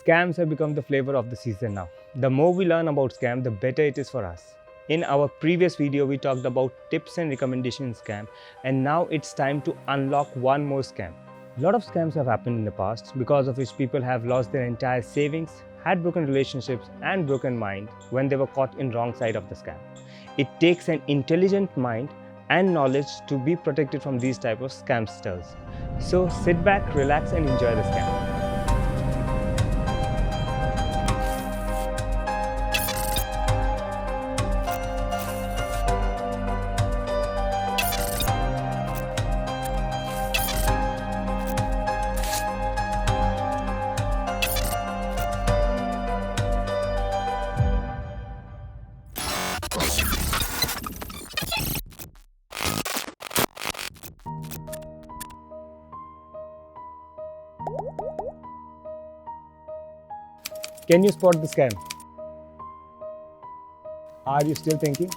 Scams have become the flavor of the season now. The more we learn about scam, the better it is for us. In our previous video, we talked about tips and recommendations scam, and now it's time to unlock one more scam. A lot of scams have happened in the past, because of which people have lost their entire savings, had broken relationships and broken mind when they were caught in wrong side of the scam. It takes an intelligent mind and knowledge to be protected from these type of scamsters. So sit back, relax and enjoy the scam. Can you spot the scam? Are you still thinking?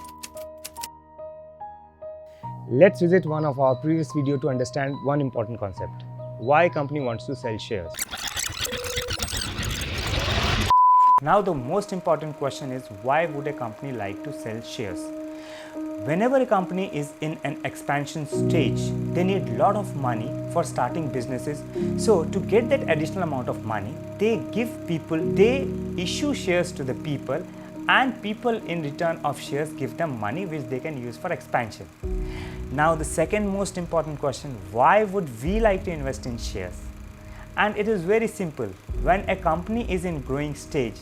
Let's visit one of our previous video to understand one important concept. Why a company wants to sell shares. Now the most important question is, why would a company like to sell shares? Whenever a company is in an expansion stage, they need a lot of money for starting businesses. So to get that additional amount of money, they issue shares to the people, and people in return of shares give them money which they can use for expansion. Now the second most important question, why would we like to invest in shares? And it is very simple. When a company is in growing stage,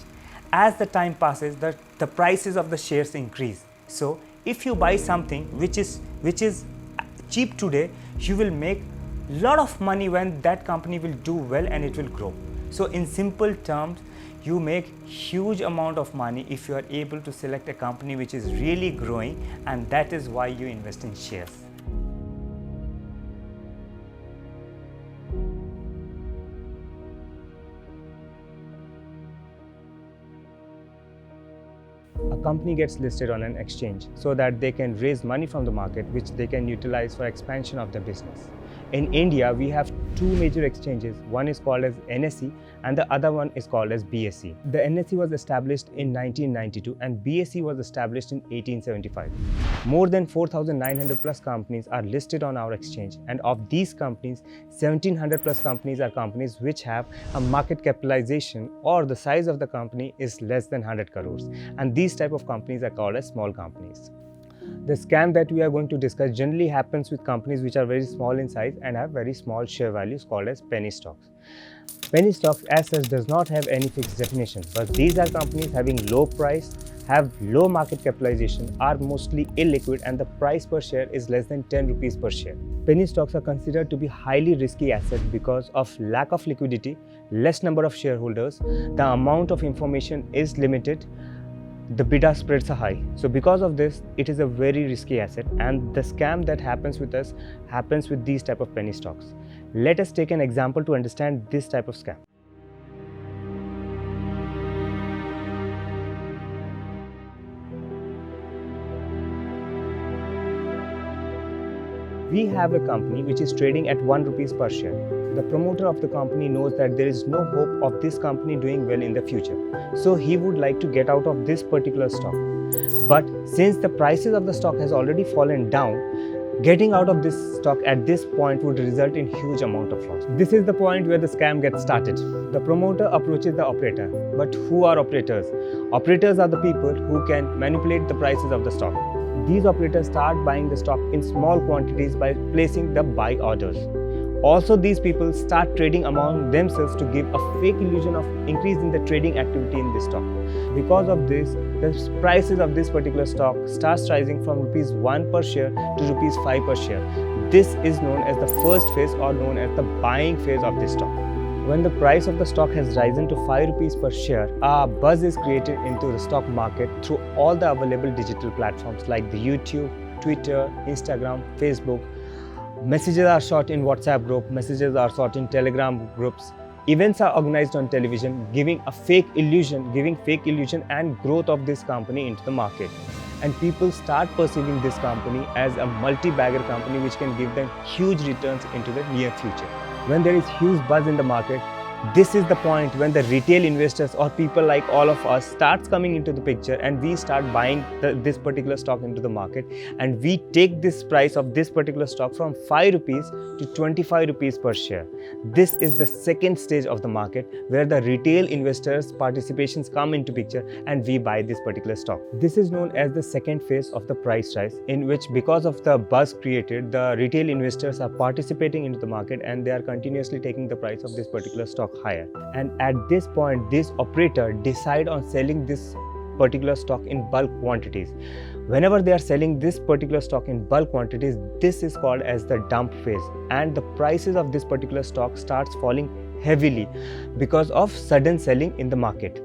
as the time passes, the prices of the shares increase. So if you buy something which is cheap today, you will make a lot of money when that company will do well and it will grow. So in simple terms, you make huge amount of money if you are able to select a company which is really growing, and that is why you invest in shares. A company gets listed on an exchange so that they can raise money from the market which they can utilize for expansion of their business. In India, we have two major exchanges. One is called as NSE and the other one is called as BSE. The NSE was established in 1992 and BSE was established in 1875. More than 4,900 plus companies are listed on our exchange, and of these companies, 1,700 plus companies are companies which have a market capitalization, or the size of the company is less than 100 crores, and these type of companies are called as small companies. The scam that we are going to discuss generally happens with companies which are very small in size and have very small share values, called as penny stocks. Penny stocks as such does not have any fixed definition, but these are companies having low price, have low market capitalization, are mostly illiquid, and the price per share is less than 10 rupees per share. Penny stocks are considered to be highly risky asset because of lack of liquidity, less number of shareholders, the amount of information is limited, the beta spreads are high. So because of this, it is a very risky asset, and the scam that happens with us happens with these type of penny stocks. Let us take an example to understand this type of scam. We have a company which is trading at 1 rupees per share. The promoter of the company knows that there is no hope of this company doing well in the future. So he would like to get out of this particular stock. But since the prices of the stock has already fallen down, getting out of this stock at this point would result in huge amount of loss. This is the point where the scam gets started. The promoter approaches the operator. But who are operators? Operators are the people who can manipulate the prices of the stock. These operators start buying the stock in small quantities by placing the buy orders. Also, these people start trading among themselves to give a fake illusion of increase in the trading activity in this stock. Because of this, the prices of this particular stock starts rising from rupees 1 per share to rupees 5 per share. This is known as the first phase, or known as the buying phase of this stock. When the price of the stock has risen to 5 rupees per share, a buzz is created into the stock market through all the available digital platforms like the YouTube, Twitter, Instagram, Facebook. Messages are shot in WhatsApp group, messages are shot in Telegram groups. Events are organized on television, giving fake illusion and growth of this company into the market. And people start perceiving this company as a multi-bagger company which can give them huge returns into the near future. When there is huge buzz in the market, This is the point when the retail investors or people like all of us starts coming into the picture, and we start buying this particular stock into the market, and we take this price of this particular stock from 5 rupees to 25 rupees per share. This is the second stage of the market where the retail investors participations come into picture and we buy this particular stock. This is known as the second phase of the price rise, in which because of the buzz created, the retail investors are participating into the market and they are continuously taking the price of this particular stock higher. And at this point, this operator decide on selling this particular stock in bulk quantities. Whenever they are selling this particular stock in bulk quantities, this is called as the dump phase, and the prices of this particular stock starts falling heavily because of sudden selling in the market.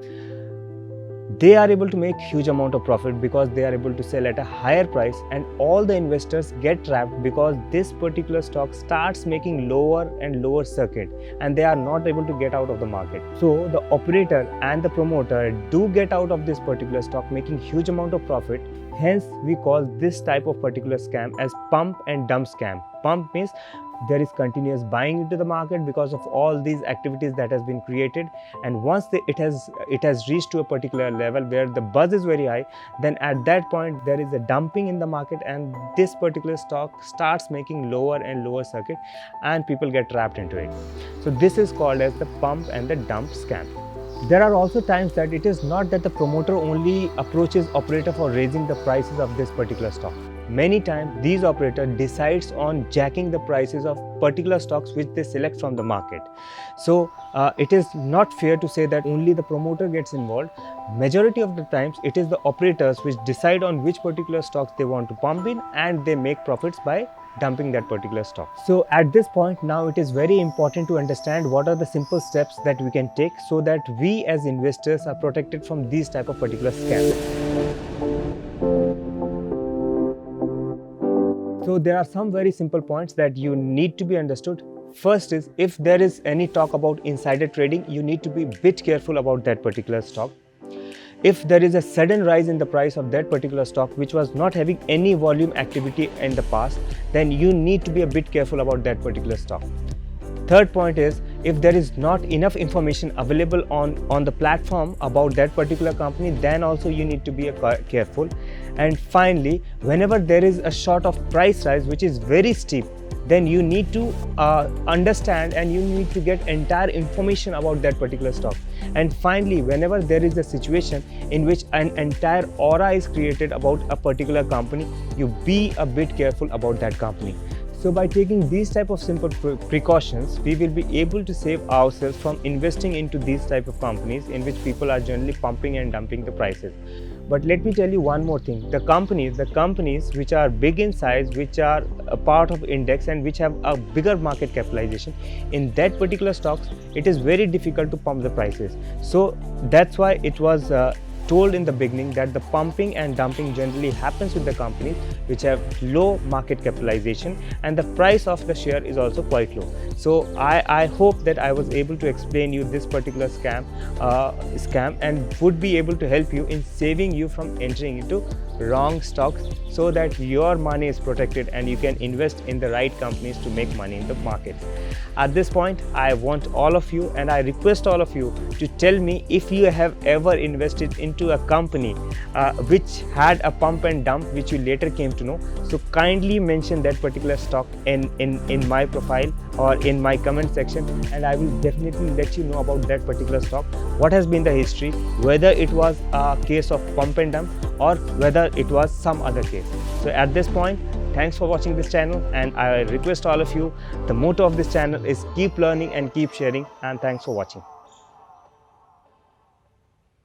They are able to make huge amount of profit because they are able to sell at a higher price, and all the investors get trapped because this particular stock starts making lower and lower circuit and they are not able to get out of the market. So the operator and the promoter do get out of this particular stock, making huge amount of profit. Hence we call this type of particular scam as pump and dump scam. Pump means there is continuous buying into the market because of all these activities that has been created, and once it has reached to a particular level where the buzz is very high, then at that point there is a dumping in the market and this particular stock starts making lower and lower circuit and people get trapped into it. So this is called as the pump and the dump scam. There are also times that it is not that the promoter only approaches operator for raising the prices of this particular stock. Many times these operators decides on jacking the prices of particular stocks which they select from the market. So it is not fair to say that only the promoter gets involved. Majority of the times it is the operators which decide on which particular stocks they want to pump in, and they make profits by dumping that particular stock. So at this point now it is very important to understand what are the simple steps that we can take so that we as investors are protected from these type of particular scams. So there are some very simple points that you need to be understood. First is, if there is any talk about insider trading, you need to be a bit careful about that particular stock. If there is a sudden rise in the price of that particular stock which was not having any volume activity in the past, then you need to be a bit careful about that particular stock. Third point is, if there is not enough information available on the platform about that particular company, then also you need to be careful. And finally, whenever there is a short of price rise which is very steep, then you need to understand and you need to get entire information about that particular stock. And finally, whenever there is a situation in which an entire aura is created about a particular company, you be a bit careful about that company. So by taking these type of simple precautions, we will be able to save ourselves from investing into these type of companies in which people are generally pumping and dumping the prices. But let me tell you one more thing. The companies which are big in size, which are a part of index and which have a bigger market capitalization, in that particular stocks, it is very difficult to pump the prices. So that's why it was told in the beginning that the pumping and dumping generally happens with the companies which have low market capitalization and the price of the share is also quite low. So I hope that I was able to explain you this particular scam and would be able to help you in saving you from entering into wrong stocks so that your money is protected and you can invest in the right companies to make money in the market. At this point, I want all of you and I request all of you to tell me if you have ever invested into a company which had a pump and dump which you later came to know. So kindly mention that particular stock in my profile or in my comment section, and I will definitely let you know about that particular stock, what has been the history, whether it was a case of pump and dump or whether it was some other case. So at this point, thanks for watching this channel, and I request all of you, the motto of this channel is keep learning and keep sharing, and thanks for watching.